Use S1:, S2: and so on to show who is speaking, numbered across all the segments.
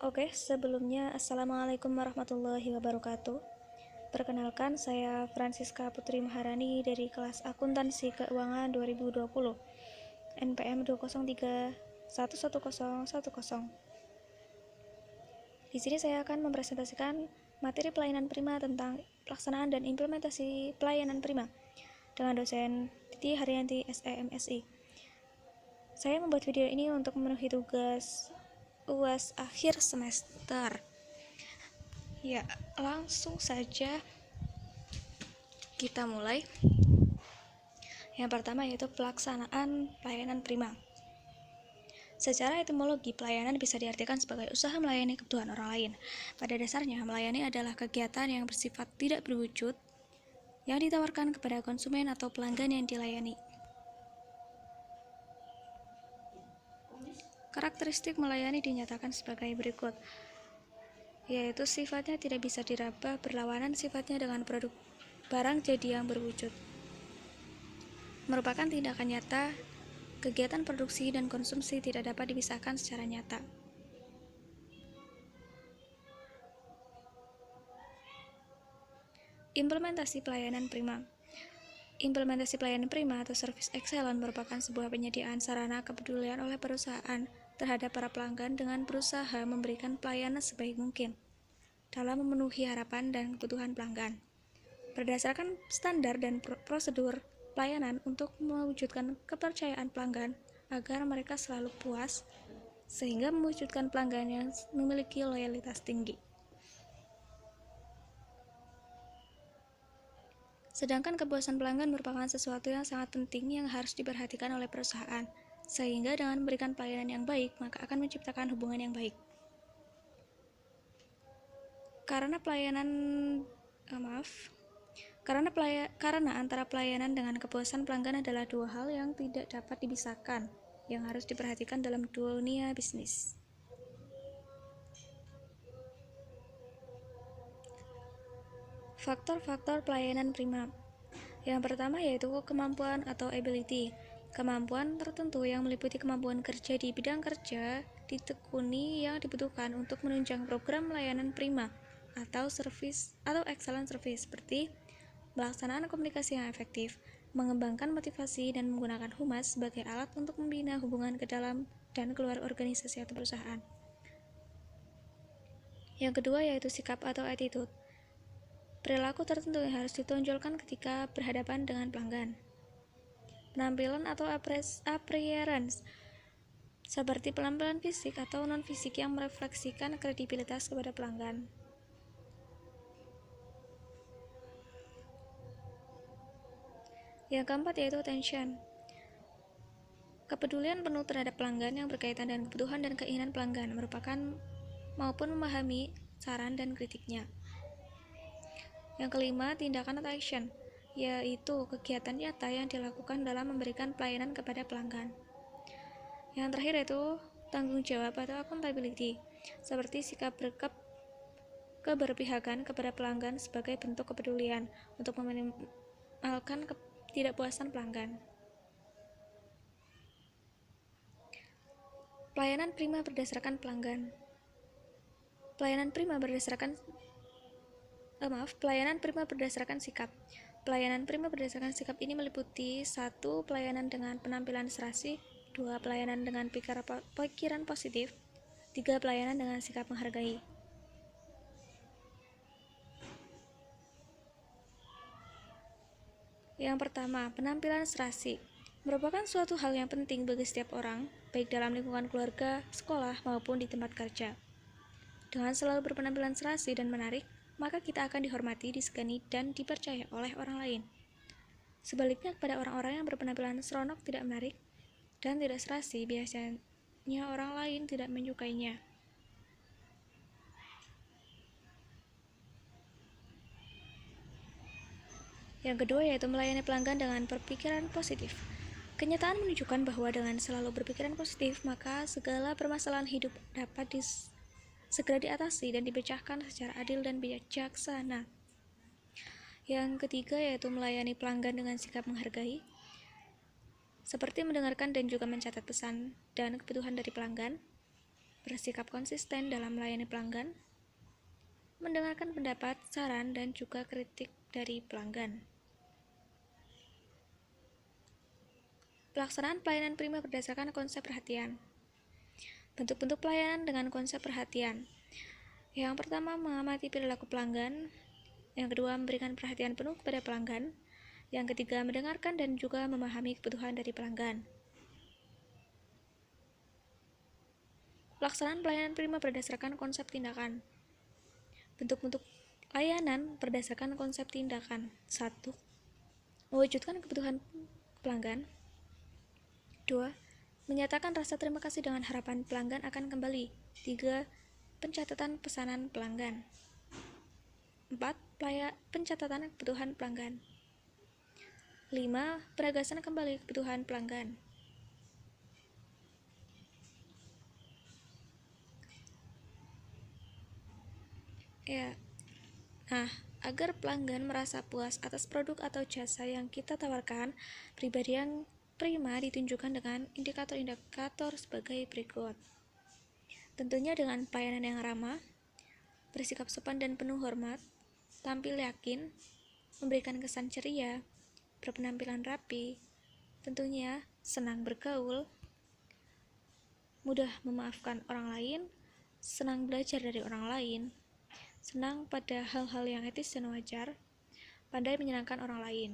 S1: Oke, sebelumnya Assalamualaikum warahmatullahi wabarakatuh. Perkenalkan, saya Francisca Putri Maharani dari kelas Akuntansi Keuangan 2020, NPM 203110010. Di sini saya akan mempresentasikan materi pelayanan prima tentang pelaksanaan dan implementasi pelayanan prima dengan dosen Titi Haryanti SEMSI. Saya membuat video ini untuk memenuhi tugas UAS akhir semester. Ya, langsung saja kita mulai. Yang pertama yaitu pelaksanaan pelayanan prima. Secara etimologi, pelayanan bisa diartikan sebagai usaha melayani kebutuhan orang lain. Pada dasarnya, melayani adalah kegiatan yang bersifat tidak berwujud yang ditawarkan kepada konsumen atau pelanggan yang dilayani. Karakteristik melayani dinyatakan sebagai berikut, yaitu sifatnya tidak bisa diraba, berlawanan sifatnya dengan produk barang jadi yang berwujud. Merupakan tindakan nyata, kegiatan produksi dan konsumsi tidak dapat dipisahkan secara nyata. Implementasi pelayanan prima. Implementasi pelayanan prima atau service excellence merupakan sebuah penyediaan sarana kepedulian oleh perusahaan terhadap para pelanggan dengan berusaha memberikan pelayanan sebaik mungkin dalam memenuhi harapan dan kebutuhan pelanggan. Berdasarkan standar dan prosedur pelayanan untuk mewujudkan kepercayaan pelanggan agar mereka selalu puas, sehingga mewujudkan pelanggan yang memiliki loyalitas tinggi. Sedangkan kepuasan pelanggan merupakan sesuatu yang sangat penting yang harus diperhatikan oleh perusahaan, sehingga dengan memberikan pelayanan yang baik, maka akan menciptakan hubungan yang baik. Karena antara pelayanan dengan kepuasan pelanggan adalah dua hal yang tidak dapat dipisahkan, yang harus diperhatikan dalam dunia bisnis. Faktor-faktor pelayanan prima. Yang pertama yaitu kemampuan atau ability. Kemampuan tertentu yang meliputi kemampuan kerja di bidang kerja ditekuni yang dibutuhkan untuk menunjang program layanan prima atau excellent service, seperti pelaksanaan komunikasi yang efektif, mengembangkan motivasi dan menggunakan humas sebagai alat untuk membina hubungan ke dalam dan keluar organisasi atau perusahaan. Yang kedua yaitu sikap atau attitude. Perilaku tertentu yang harus ditonjolkan ketika berhadapan dengan pelanggan. Penampilan atau appearance, seperti penampilan fisik atau non-fisik yang merefleksikan kredibilitas kepada pelanggan. Yang keempat yaitu attention. Kepedulian penuh terhadap pelanggan yang berkaitan dengan kebutuhan dan keinginan pelanggan maupun memahami saran dan kritiknya. Yang kelima, tindakan atau action, yaitu kegiatan nyata yang dilakukan dalam memberikan pelayanan kepada pelanggan. Yang terakhir yaitu tanggung jawab atau accountability, seperti sikap keberpihakan kepada pelanggan sebagai bentuk kepedulian untuk meminimalkan ketidakpuasan pelanggan. Pelayanan prima berdasarkan pelanggan. Pelayanan prima berdasarkan sikap. Pelayanan prima berdasarkan sikap ini meliputi 1. Pelayanan dengan penampilan serasi, 2. Pelayanan dengan pikiran positif, 3. Pelayanan dengan sikap menghargai. Yang pertama, penampilan serasi merupakan suatu hal yang penting bagi setiap orang, baik dalam lingkungan keluarga, sekolah, maupun di tempat kerja. Dengan selalu berpenampilan serasi dan menarik, maka kita akan dihormati, disegani, dan dipercaya oleh orang lain. Sebaliknya, kepada orang-orang yang berpenampilan seronok, tidak menarik, dan tidak serasi, biasanya orang lain tidak menyukainya. Yang kedua yaitu melayani pelanggan dengan berpikiran positif. Kenyataan menunjukkan bahwa dengan selalu berpikiran positif, maka segala permasalahan hidup dapat segera diatasi dan dipecahkan secara adil dan bijaksana. Yang ketiga yaitu melayani pelanggan dengan sikap menghargai, seperti mendengarkan dan juga mencatat pesan dan kebutuhan dari pelanggan, bersikap konsisten dalam melayani pelanggan, mendengarkan pendapat, saran, dan juga kritik dari pelanggan. Pelaksanaan pelayanan prima berdasarkan konsep perhatian. Bentuk-bentuk pelayanan dengan konsep perhatian. Yang pertama, mengamati perilaku pelanggan. Yang kedua, memberikan perhatian penuh kepada pelanggan. Yang ketiga, mendengarkan dan juga memahami kebutuhan dari pelanggan. Pelaksanaan pelayanan prima berdasarkan konsep tindakan. Bentuk-bentuk layanan berdasarkan konsep tindakan. 1. Mewujudkan kebutuhan pelanggan. 2. Menyatakan rasa terima kasih dengan harapan pelanggan akan kembali. 3. Pencatatan pesanan pelanggan. 4. Pencatatan kebutuhan pelanggan. 5. Penegasan kembali kebutuhan pelanggan. Agar pelanggan merasa puas atas produk atau jasa yang kita tawarkan, pribadi yang prima ditunjukkan dengan indikator-indikator sebagai berikut. Tentunya dengan pelayanan yang ramah, bersikap sopan dan penuh hormat, tampil yakin, memberikan kesan ceria, berpenampilan rapi, tentunya senang bergaul, mudah memaafkan orang lain, senang belajar dari orang lain, senang pada hal-hal yang etis dan wajar, pandai menyenangkan orang lain.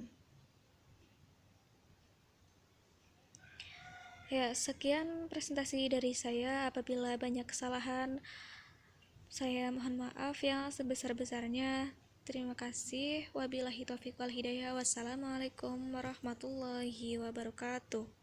S1: Sekian presentasi dari saya. Apabila banyak kesalahan, saya mohon maaf yang sebesar-besarnya. Terima kasih. Wabillahi taufiq wal hidayah. Wassalamualaikum warahmatullahi wabarakatuh.